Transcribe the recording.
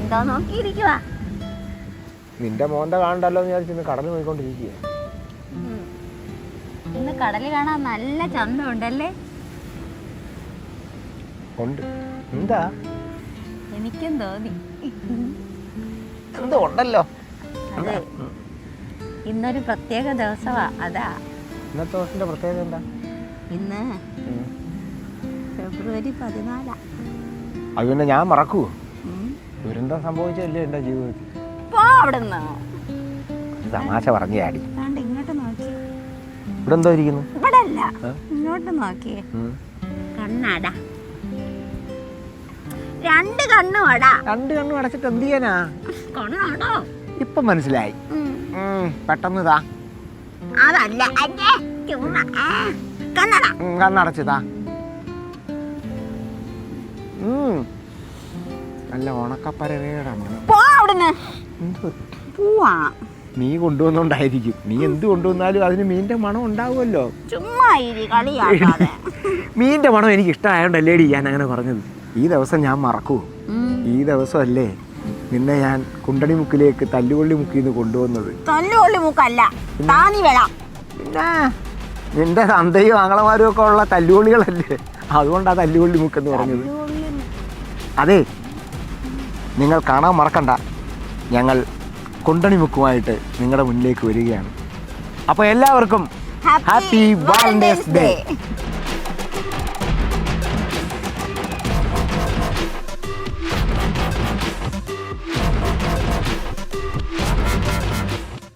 എന്തോ നോക്കിയിരിക്കുവാ. നിന്റെ മോന്ത കാണണ്ടല്ലോ എന്ന് വിചാരിച്ചു കടന്നു പോയിക്കൊണ്ടിരിക്കുക. ഇന്ന് കടല് കാണാൻ നല്ല ചന്തമുണ്ടല്ലേ? ഉണ്ട്. എന്താ? എനിക്കും തോന്നി. എന്തോ ഉണ്ടല്ലോ. അതെ, ഇന്നൊരു പ്രത്യേക ദിവസമാ. അതാ ഇന്നത്തെ ദിവസത്തിന്റെ പ്രത്യേകത എന്താ? ഇന്ന് ഫെബ്രുവരി 14. അത് പിന്നെ ഞാൻ മറക്കൂ? ദുരന്തം സംഭവിച്ചല്ലേ എന്റെ ജീവിതത്തിൽ. തമാശ പറഞ്ഞു ചാടി. ഇങ്ങോട്ട് നോക്കി. ഇവിടെ എന്തോ ഇരിക്കുന്നു? ഇവിടെ അല്ല, ഇങ്ങോട്ട് നോക്കിയേ. കണ്ണാടാ, 2 കണ്ണും അടാ. 2 കണ്ണും അടച്ചിട്ട് എന്ത് ചെയ്യാനാ? കണ്ണാടോ? ഇപ്പൊ മനസ്സിലായി. പെട്ടെന്ന് താ. അതല്ല, കണ്ണടച്ചതാ. നല്ല ഉണക്കപ്പരവേടെ മണം. നീ കൊണ്ടുവന്നോണ്ടായിരിക്കും. നീ എന്ത് കൊണ്ടുവന്നാലും അതിന് മീനിന്റെ മണം ഉണ്ടാവുമല്ലോ. മീനിന്റെ മണം എനിക്ക് ഇഷ്ടമായോണ്ടല്ലേടി ഞാൻ അങ്ങനെ പറഞ്ഞത്. ഈ ദിവസം ഞാൻ മറക്കൂ? ഈ ദിവസമല്ലേ നിന്നെ ഞാൻ കുണ്ടണിമുക്കിലേക്ക് തല്ലുകൊള്ളി മുക്കിന്ന് കൊണ്ടുവന്നത്. പിന്നെ നിന്റെ തന്തയും ആങ്ങളമാരും ഒക്കെ ഉള്ള തല്ലുകൊള്ളികളല്ലേ, അതുകൊണ്ടാ തല്ലുകൊള്ളി മുക്കെന്ന് പറഞ്ഞത്. അതെ, നിങ്ങൾ കാണാൻ മറക്കണ്ട, ഞങ്ങൾ കുണ്ടണിമുക്കുമായിട്ട് നിങ്ങളുടെ മുന്നിലേക്ക് വരികയാണ്. അപ്പോൾ എല്ലാവർക്കും ഹാപ്പി വാലന്റൈൻസ് ഡേ.